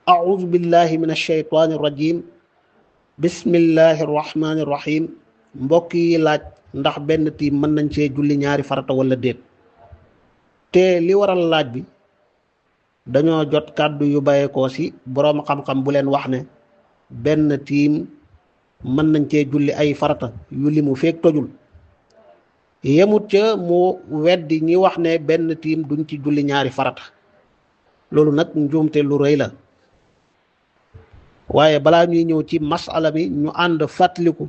أعوذ بالله من الشيطان الرجيم بسم الله الرحمن الرحيم mbokk yi laaj ndax benn tiim mën nañ cee julli ñaari farata wala déet te li waral laaj bi dañoo jot kàddu yu bàyyeekoo ci boroom xam-xam bu leen wax ne benn tiim mën nañ cee julli ay farata yu limu feek tojul yemut ca mu weddi ñi wax ne benn tiim duñ ci julli ñaari farata loolu nag njuumte lu rëy la waaye balaa ñuy ñëw ci masala mi ñu ànd fàttaliku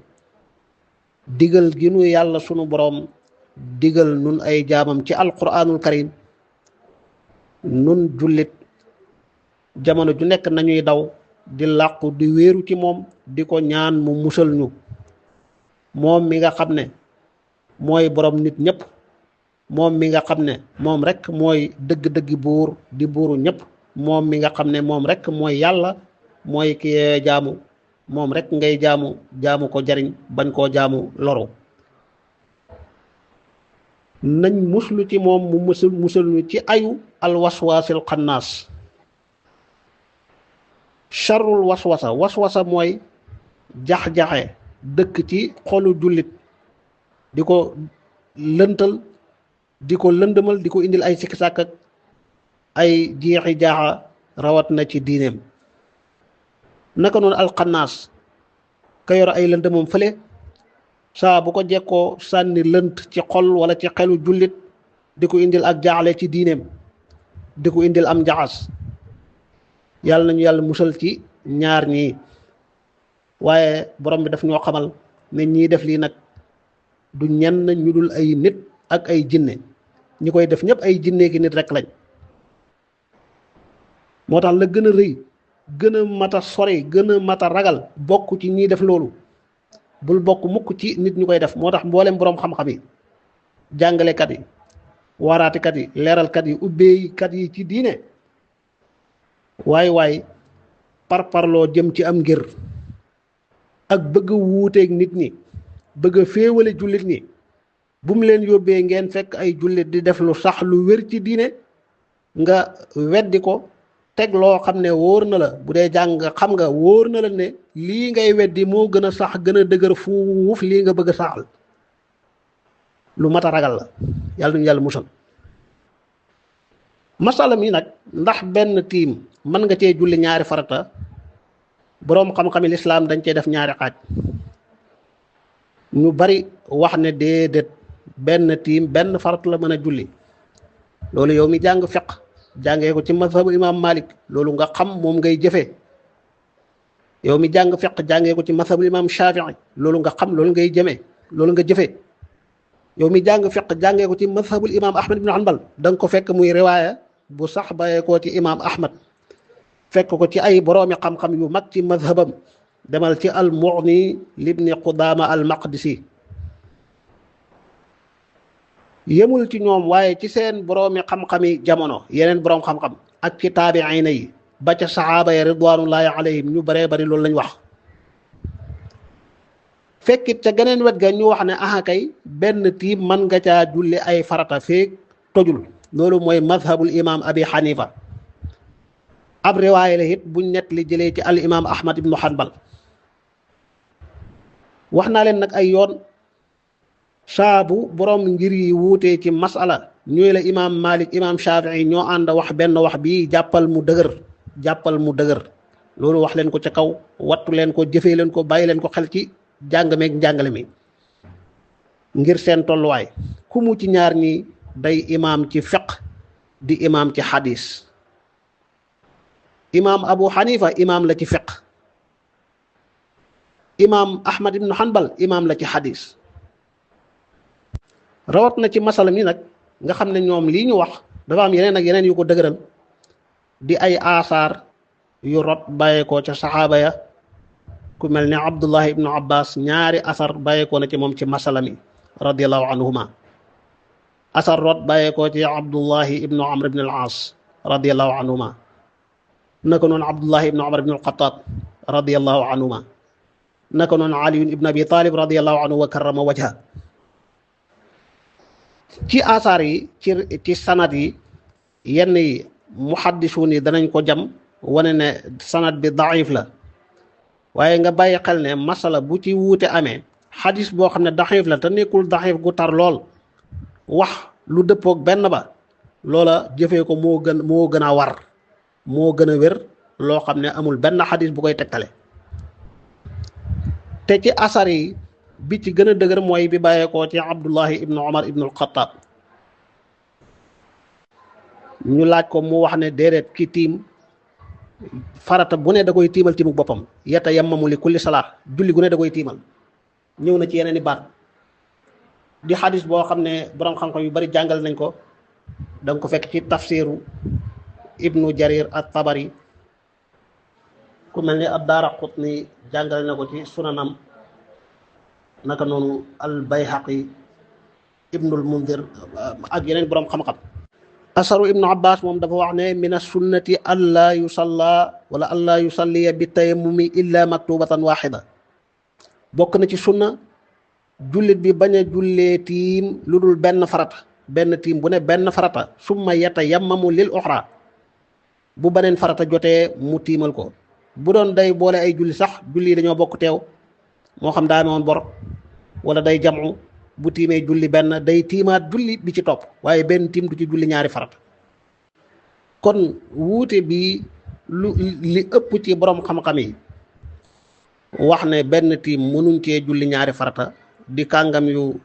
digal gi nu yàlla sunu boroom digal nun ay jaamam ci alquranul karim nun jullit jamono ju nekk nañuy daw di làqu di wéeru ci moom di ko ñaan mu musal ñu moom mi nga xam ne mooy boroom nit ñépp moom mi nga xam ne moom rekk mooy dëgg-dëggi buur di buuru ñépp moom mi nga xam ne moom rekk mooy yàlla mooy ki jaamu moom rek ngay jaamu ko jariñ bañ koo jaamu loru nañ muslu ci moom mu musal ñu ci ayu alwaswaasil xannaas charrul waswasa mooy jax-jaxe dëkk ci xolu jullit di ko lëntal di ko lëndëmal di ko indil ay sikki sàkk ak ay jeexi jaaxa rawat na ci diineem naka noonu alxannaas ka yor ay lënt moom fële saa bu ko jekkoo sànni lënt ci xol wala ci xelu jullit di ko indil ak jaaxle ci diineem di ko indil am njaxas yàlla nañu yàlla musal ci ñaar ñii waaye borom bi daf ñoo xamal ne ñii def lii nag du ñenn ñu dul ay nit ak ay jinne ñi koy def ñëpp ay jinne ki nit rek lañ moo tax la gën a rëy gën a mat a sori gën a mat a ragal bokk ci ñiy def loolu bul bokk mukk ci nit ñu koy def moo tax mboolem boroom xam-xam yi jàngalekat yi waaraatikat yi leeralkat yi ubbeeykat yi ci diine waay parparloo jëm ci am ngir ak bëgg wuuteeg nit ñi bëgg a féewale jullit ñi bu mu leen yóbbee ngeen fekk ay jullit di def lu sax lu wér ci diine nga weddi ko teg loo xam ne wóor na la bu dee jàng xam nga wóor na la ne lii ngay weddi moo gën a sax gën a dëgër fuuf lii nga bëgg a saxal lu mat a ragal la yàlla nañu yàlla musal masala mi nag ndax benn tiim mën nga cee julli ñaari farata boroom xam-xami lislaam dañ cee def ñaari xaaj ñu bari wax ne déedéet benn tiim benn farata la mën a julli loolu yow mi jàng fiq jàngee ko ci mazhabu imam malik loolu nga xam moom ngay jëfe yow mi jàng fiq jàngee ko ci mazhabu imam shafii loolu nga xam loolu ngay loolu nga jëfe yow mi jàng fiq jàngee ko ci mazhabul imam ahmad ibn hanbal da nga ko fekk muy riwaaya bu sax bàyyee koo ci imam ahmad fekk ko ci ay boroomi xam-xam yu mag ci mazhabam demal ci al mughni libni qudama al maqdisi yemul ci ñoom waaye ci seen boroomi xam-xami jamono yeneen boroom xam-xam ak ci taabiina yi ba ca saxaaba ya ridwanullahi alayhim ñu baree bari loolu lañ wax fekkit ca geneen wet ga ñu wax ne aha kay benn tiim mën nga caa julli ay farata feek tojul loolu mooy madhabul imam abi xanifa ab riwaaya la it buñ net li jëlee ci al imam ahmad ibnu hanbal wax naa leen nag ay yoon saabu boroom ngir yi wuutee ci masala ñooy la imam malik imam shafii ñoo ànd wax benn wax bii jàppal mu dëgër loolu wax leen ko ca kaw wattu leen ko jëfee leen ko bàyyi leen ko xel ci jàng meeg njàngale mi ngir seen tolluwaay ku mu ci ñaar ñi day imam ci fiq di imam ci xadis imam abu xanifa imam la ci fiq imam ahmad ibnu hanbal imam la ci xadis rawat na ci masala mi nag nga xam ne ñoom lii ñu wax dafa am yeneen ak yeneen yu ko dëgëral di ay aasaar yu rot bàyyeekoo ca saxaaba ya ku mel ne abdullahi ibnu abbas ñaari asar bàyyeekoo na ci moom ci masala mi radiallahu anhuma asar rot bàyyeekoo ci abdullahi ibnu amr ibn al aas radiallahu anhuma naka noonu abdullahi ibnu amr ibn al xataab radiallahu anhuma naka noonu aliyun ibn abi talib radiallahu anhu wa karrama wajha ci asaar yi ci sanad yi yenn yi muhaddisuun yi danañ ko jam wane ne sanad bi daif la waaye nga bàyyi xel ne masala bu ci wuute amee xadis boo xam ne daif la te nekkul daif gu tar lool wax lu dëppoog benn ba loola jëfee ko moo gën a war moo gën a wér loo xam ne amul benn xadis bu koy tegtale te ci asar yi bi ci gën a dëgër mooy bi bàyyeekoo ci Abdullahi ibnu Omar ibnu al-Khattab ñu laaj ko mu wax ne déedéet ki tiim farata bu ne da koy tiimal tiimuk boppam yata yammamu li kulli salaat julli gu ne da koy tiimal ñëw na ci yeneen i baat di xadis boo xam ne borom xam-xam yu bari jàngal nañ ko da nga ko fekk ci tafsiru ibnu jarir at-tabari ku mel ni ad-Daaraqutni jàngale na ko ci sunanam naka noonu al-Bayhaqi ibnul Mundir ak yeneen borom xam-xam. asaru ibnu abbas moom dafa wax ne min as-sunnati allaa yusalla wala allaa yusalliya bi tayammumi illa maktubatan waxida bokk na ci sunna jullit bi bañ a jullee tiim lu dul benn farata benn tiim bu ne benn farata summa yatayammamu lil uxra bu beneen farata jotee mu tiimal ko bu doon day boole ay julli sax julli yi dañoo bokk teew moo xam daa amoon bor wala day jamu bu tiimee julli benn day tiimaat julli bi ci topp waaye benn tiim du ci julli ñaari farata kon wuute bi li ëpp ci borom xam-xam yi wax ne benn tiim mënuñ cee julli ñaari farata di kàngam yu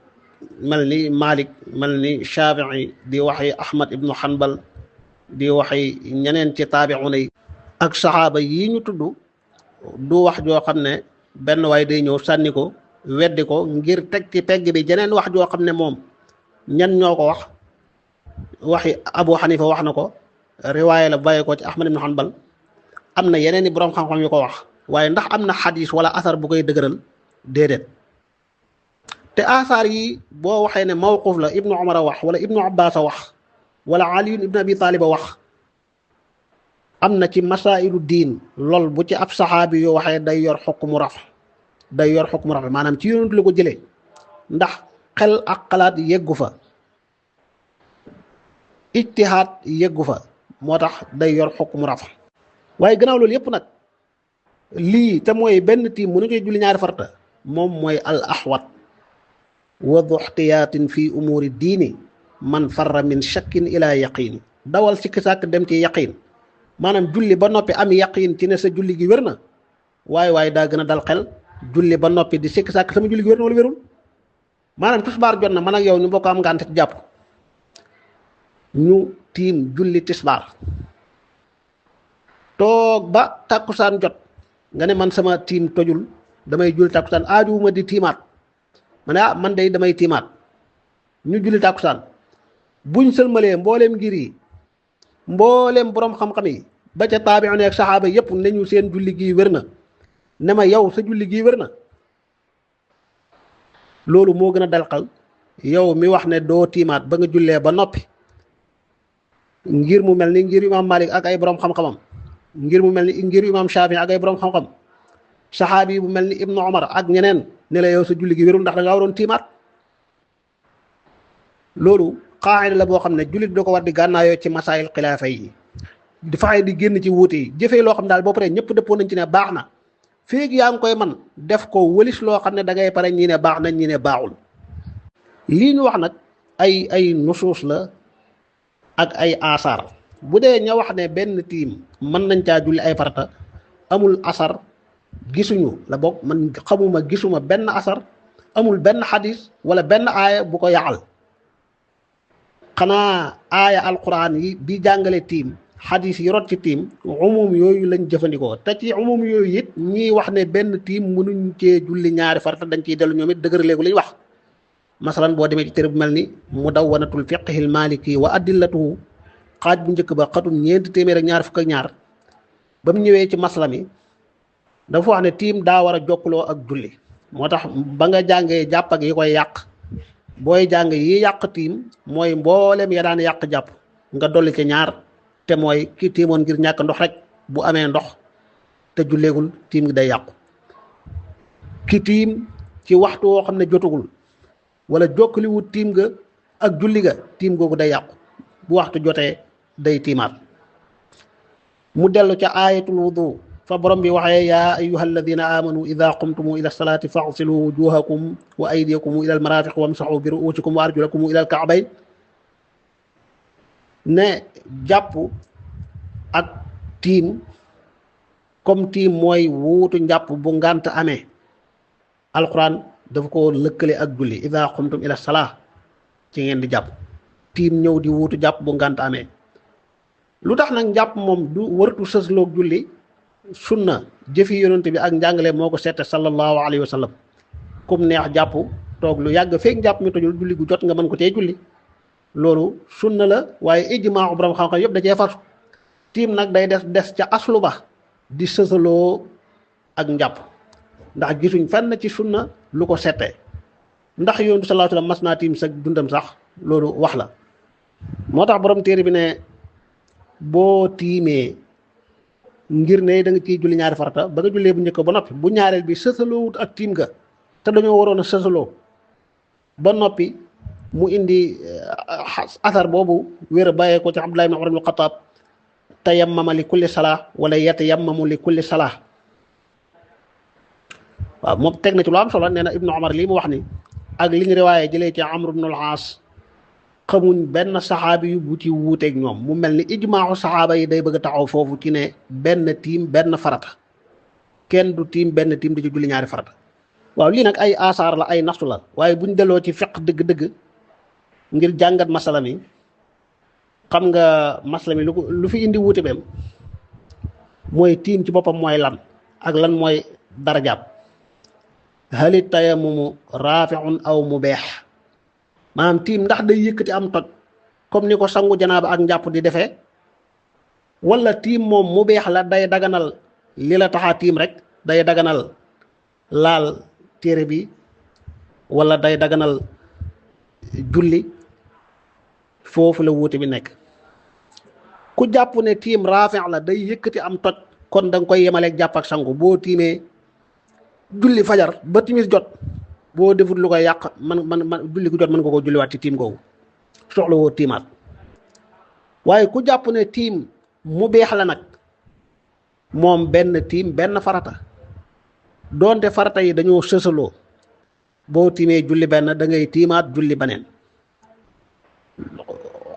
mel ni Malik mel ni Shafii di waxi Ahmad ibnu Hanbal di waxi ñeneen ci taabi'una yi ak saxaaba yi ñu tudd du wax joo xam ne benn waay day ñëw sànni ko weddi ko ngir teg ci pegg bi jeneen wax joo xam ne moom ñan ñoo ko wax waxi Abu Hanifa wax na ko riwaaya la bàyyi ko ci Ahmad ibnu Hanbal am na yeneen i borom xam-xam yu ko wax waaye ndax am na xadis wala asar bu koy dëgëral déedéet te asaar yi boo waxee ne mawquf la ibnu Umar a wax wala ibnu Abbas a wax wala Ali ibnu Abi Talib a wax am na ci masailu diin lool bu ci ab saxaabi yoo waxee day yor xukmu raf maanaam ci yonent la ko jëlee ndax xel ak xalaat yeggu fa ijtihaad yeggu fa moo tax day yor xukmu raf waaye gannaaw loolu yépp nag lii te mooy benn tiim mënu koy julli ñaari farta moom mooy al ahwat wadu ixtiyaatin fi umuuri diini man farra min shakkin ila yaqiin dawal sikki sàkk dem ci yaqiin maanaam julli ba noppi am yaqiin ci ne sa julli gi wér na waaye daa gën a dal xel julli ba noppi di sikki sàkk sama julli gi wér na wala wérul maanaam tisbaar jot na man ak yow ñu bokk am ngànt ci jàpp ñu tiim julli tisbaar toog ba tàkkusaan jot nga ne man sama tiim tojul damay julli tàkkusaan aajuwuma di tiimaat ma ne man day damay tiimaat ñu julli tàkkusaan buñ sëlmalee mbooleem ngir yi mbooleem boroom xam-xam yi ba ca taabi'un ak saxaaba yépp ne ñu seen julli gii wér na ne ma yow sa julli gii wér na loolu moo gën a dalxal yow mi wax ne doo tiimaat ba nga jullee ba noppi ngir mu mel ni ngir imaam Malik ak ay boroom xam-xamam ngir mu mel ni ngir imaam Shafi ak ay boroom xam-xam saxaabi bu mel ni Ibnu Umar ak ñeneen ne la yow sa julli gi wérul ndax da ngaa waroon tiimaat loolu qaa'ida la boo xam ne jullit da ko war di gànnaayoo ci masaayil xilaafa yi di faxe di génn ci wuute yi jëfee loo xam daal boo paree ñëpp dëppoo nañ ci ne baax na féeg yaa ngi koy man def ko wëlis loo xam ne da ngay pare ñi ne baax nañ ñi ne baaxul lii ñu wax nag ay nusuus la ak ay asar bu dee ña wax ne benn tiim mën nañ caa julli ay farata amul asar gisuñu la bokk man gisuma benn asar amul benn xadis wala benn aaya bu ko yaxal xanaa aaya alquran yi bi jàngale tiim xadis yi rot ci tiim umum yooyu lañ jëfandikoo te ci umum yooyu it ñiy wax ne benn tiim mënuñ cee julli ñaari farata dañ ciy dellu ñoom it dëgër léegu lañ wax masalan boo demee ci téere bu mel ni mudawwanatul fiqhil maliki wa adillatuhu xaaj bu njëkk ba xatum 422 ba mu ñëwee ci masla mi dafa wax ne tiim daa war a jokkaloo ak julli moo tax ba nga jàngee jàpp ak yi koy yàq booy jàng yi yàq tiim mooy mboolem ya daan yàq jàpp nga dolli ci ñaar te mooy ki tiimoon ngir ñàkk ndox rek bu amee ndox te julleegul tiim gi day yàqu ki tiim ci waxtu woo xam ne jotagul wala jokkaliwut tiim ga ak julli ga tiim googu day yàqu bu waxtu jotee day tiimaat mu dellu ca ayatul wudu fa borom bi waxee yaa ayyuha alladina amanu ida qumtumu ila salaati faghsilu wujuhakum wa aydiyakum ila almarafiq wamsahu bi ruusikum wa arjulakum ila alka'bayn ne jàpp ak tiim comme tiim mooy wuutu njàpp bu ngànt amee alquran dafa ko lëkkale ak julli ida qumtum ila salaa ci ngeen di jàpp tiim ñëw di wuutu jàpp bu ngànt amee lu tax nag njàpp moom du waratu sësloog julli sunna jëfi yonent bi ak njàngale moo ko seete sallallahu alayhi wa sallam comme neex jàpp toog lu yàgg feek njàpp mi tojul julli gu jot nga mën ko tee julli loolu sunna la waaye ijmaa borom xam-xam yëpp da cee far tiim nag day des ca aslu ba di sësaloo ak njàpp ndax gisuñ fenn ci sunna lu ko settee ndax yonent sallallahu alayhi wa sallam mas naa tiim sa dundam sax loolu wax la moo tax borom téere bi ne boo tiimee ngir ne da nga ciy julli ñaari farata ba nga jullee bu njëkk ba noppi bu ñaareel bi sësaloowut ak tiim ga te dañoo waroon a sësaloo ba noppi mu indi asar boobu wér a bàyyee ko ci Abdullah ibn Umar ibn Xattaab tayammama li kulli salaa wala yatayammamu li kulli salaa waaw moom teg na ci lu am solo nee na Ibnu Umar lii mu wax ni ak li ñu riwaaye jëlee ci Amr ibn al-Aas xamuñ benn saxaabi yu bu ci wuuteeg ñoom mu mel ni ijmaaxu saxaaba yi day bëgg a taxaw foofu ci ne benn tiim benn farata kenn du tiim benn tiim di ci julli ñaari farata waaw lii nag ay asaar la ay naxtu la waaye buñ delloo ci fiq dëgg-dëgg ngir jàngat masala mi xam nga masala mi lu fi indi wuute beem mooy tiim ci boppam mooy lan ak lan mooy darajaab halit tayammumu raafi'un aw mubeex maanaam tiim ndax day yëkkati am toj comme ni ko sangu janaaba ak njàpp di defee wala tiim moom mu beex la day daganal li la taxaa tiim rek day daganal laal téere bi wala day daganal julli foofu la wuute bi nekk ku jàpp ne tiim raafi' la day yëkkati am toj kon da nga koy yemaleeg jàpp ak sangu boo tiimee julli fajar ba timis jot boo defut lu koy yàq man julli gu jot mën nga ko julliwaat ci tiim googu soxla woo tiimaat waaye ku jàpp ne tiim mu beex la nag moom benn tiim benn farata doonte farata yi dañoo sësaloo boo tiimee julli benn da ngay tiimaat julli beneen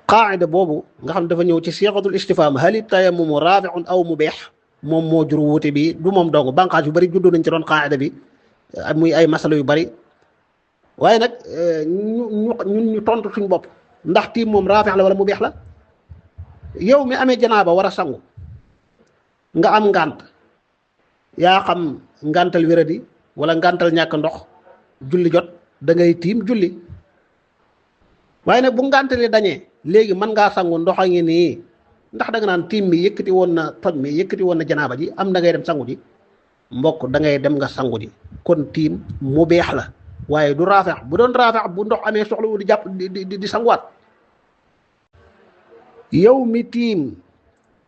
qaa'ida boobu nga xam dafa ñëw ci siixatul istifhaam hal tayammumu raafi'un aw mubeex moom moo jur wuute bi du moom dong bànqaas yu bari juddoo nañ ci doon qaa'ida bi muy ay masala yu bari waaye nag ñu tontu suñ bopp ndax tiim moom raafi' la wala mu beex la yow mi amee janaaba war a sangu nga am ngànt yaa xam ngàntal wéradi wala ngàntal ñàkk ndox julli jot da ngay tiim julli waaye nag bu ngàntali dañee léegi mën ngaa sangu ndox a ngi nii ndax da nga naan tiim mi yëkkati woon na toj mi yëkkati woon na janaaba ji am da ngay dem sangu ji mbokk da ngay dem nga sangu ji kon tiim mu beex la waaye du raafi' bu doon raafi' bu ndox amee soxla wu di jàpp di sanguwaat yow mi tiim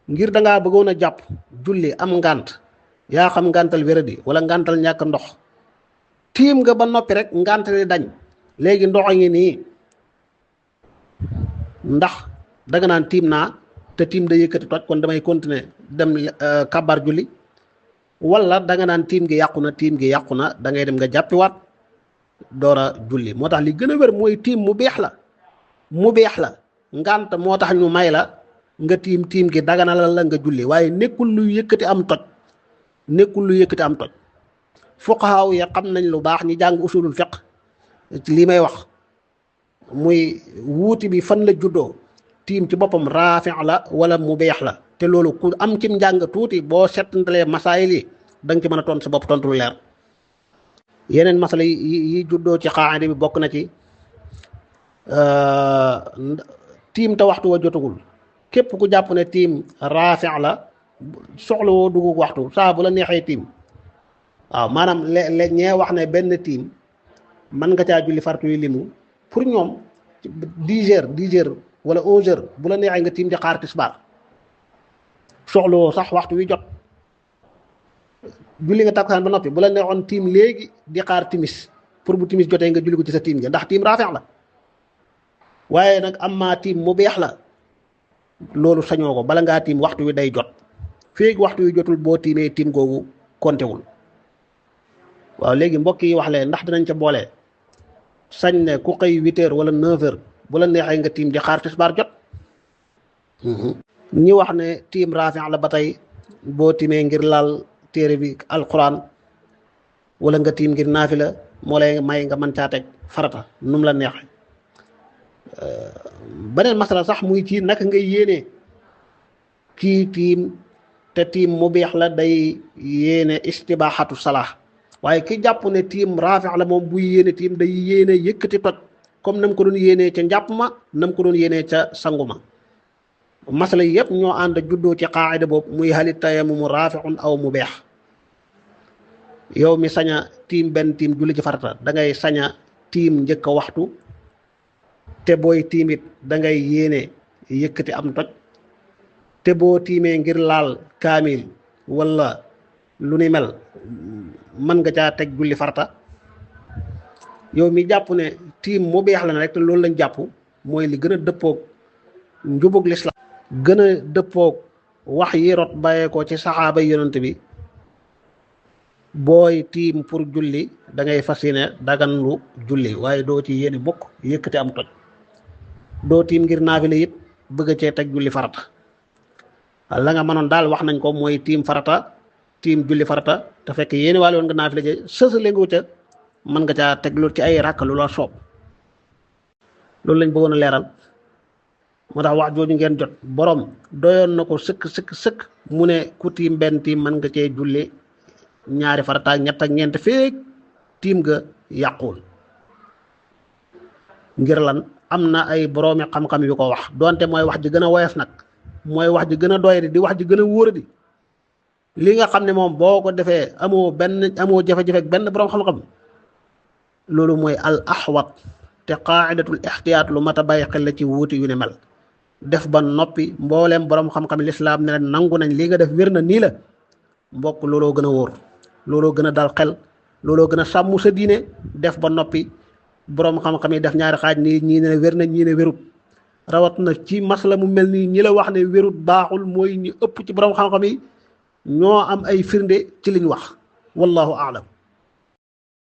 ngir da ngaa bëggoon a jàpp julli am ngànt yaa xam ngàntal wéradi wala ngàntal ñàkk ndox tiim nga ba noppi rek ngàntali dañ léegi ndox a ngi nii ndax da nga naan tiim naa te tiim da yëkkati toj kon damay continuer dem kabar julli wala da nga naan tiim gi yàqu na da ngay dem nga jàppiwaat door a julli moo tax li gën a wér mooy tiim mu beex la ngànt moo tax ñu may la nga tiim gi daganal la nga julli waaye nekkul lu yëkkati am toj fuqahaa ya xam nañ lu baax ñi jàng usulul fiqh lii may wax muy wuuti bi fan la juddoo tiim ci boppam raafi' la wala mu beex la te loolu ku am ci njàng tuuti boo settantalee masaayil yi da nga ci mën a tontu sa bopp tontu lu leer yeneen masala yi juddoo ci qaa'ida bi bokk na ci tiim te waxtu wa jotagul képp ku jàpp ne tiim raafi' la soxla woo dugg waxtu saa bu la neexee tiim waaw maanaam le ñee wax ne benn tiim mën nga caa julli fartu yu limu pour ñoom 10 heures wala 11 heures bu la neexee nga tiim di xaar tisbaar soxla woo sax waxtu wi jot julli nga takkusaan ba noppi bu la neexoon tiim léegi di xaar timis pour bu timis jotee nga julli ko ci sa tiim nga ndax tiim raafi' la waaye nag am maa tiim mu beex la loolu sañoo ko bala ngaa tiim waxtu wi day jot feeg waxtu yu jotul boo tiimee tiim googu kontewul. waaw léegi mbokk yi wax leen ndax dinañ ca boole sañ ne ku xëy 8h wala 9h bu la neexee nga tiim di xaar tisbaar jot. ñi wax ne tiim raafi la ba tey boo tiimee ngir laal téere bi alquran wala nga tiim ngir naafila moo lay may nga mën caa teg farata num la neexee. beneen masala sax muy ci naka ngay yéene kii tiim te tiim mu beex la day yéene istibaaxatu salaa waaye ki jàpp ne tiim raafi la moom buy yéene tiim day yéene yëkkati toj comme nam ko doon yéenee ca njàpp ma nam ko doon yéenee ca sangu ma. masala yi yëpp ñoo ànd juddoo ci qaayida boobu muy halit tayammumu raafi'un aw mu beex. yow mi sañ a tiim benn tiim julli ci farata da ngay sañ a tiim njëkk a waxtu te booy tiimit da ngay yéene yëkkati am toj te boo tiimee ngir laal kaamil wala lu ni mel mën nga caa teg julli farata. yow mi jàpp ne tiim mu beex la ne rek te loolu lañ jàpp mooy li gën a dëppoog njubug lislaam gën a dëppoog wax yi rot bàyyeekoo ci saxaaba yonent bi booy tiim pour julli da ngay fas yéene daganlu julli waaye doo ci yéene bokk yëkkati am toj. doo tiim ngir naafila it bëgg cee teg julli farata la nga mënoon daal wax nañ ko mooy tiim farata tiim julli farata te fekk yéene waale woon nga naafila ja sësale nga ca mën nga caa teg lu ci ay ràkk lu la soob. loolu lañ bëggoon a leeral moo tax wax jooju ngeen jot borom doyoon na ko sëkk mu ne ku tiim benn tiim mën nga cee julli ñaari farata ak ñett ak ñeent feek tiim nga yàquwul. ngir lan am na ay boroomi xam-xam yu ko wax donte mooy wax ji gën a woyof nag mooy wax ji gën a doy di wax ji gën a wóor di li nga xam ne moom boo ko defee amoo jafe-jafe ak benn boroom xam-xam loolu mooy al ahwat te qaidatul ixtiyaat lu mat a bàyyi xel la ci wuuti yu ne mel. def ba noppi mbooleem boroom xam-xam lislaam ne leen nangu nañ li nga def wér na nii la mbokk looloo gën a wóor looloo gën a dal xel looloo gën a sàmm sa diine. def ba noppi boroom xam-xam yi def ñaari xaaj nii ñii ne wér na ñii ne wérut rawat na ci masla mu mel nii ñi la wax ne wérut baaxul mooy ñi ëpp ci boroom xam-xam yi ñoo am ay firnde ci liñ wax wallahu aalam.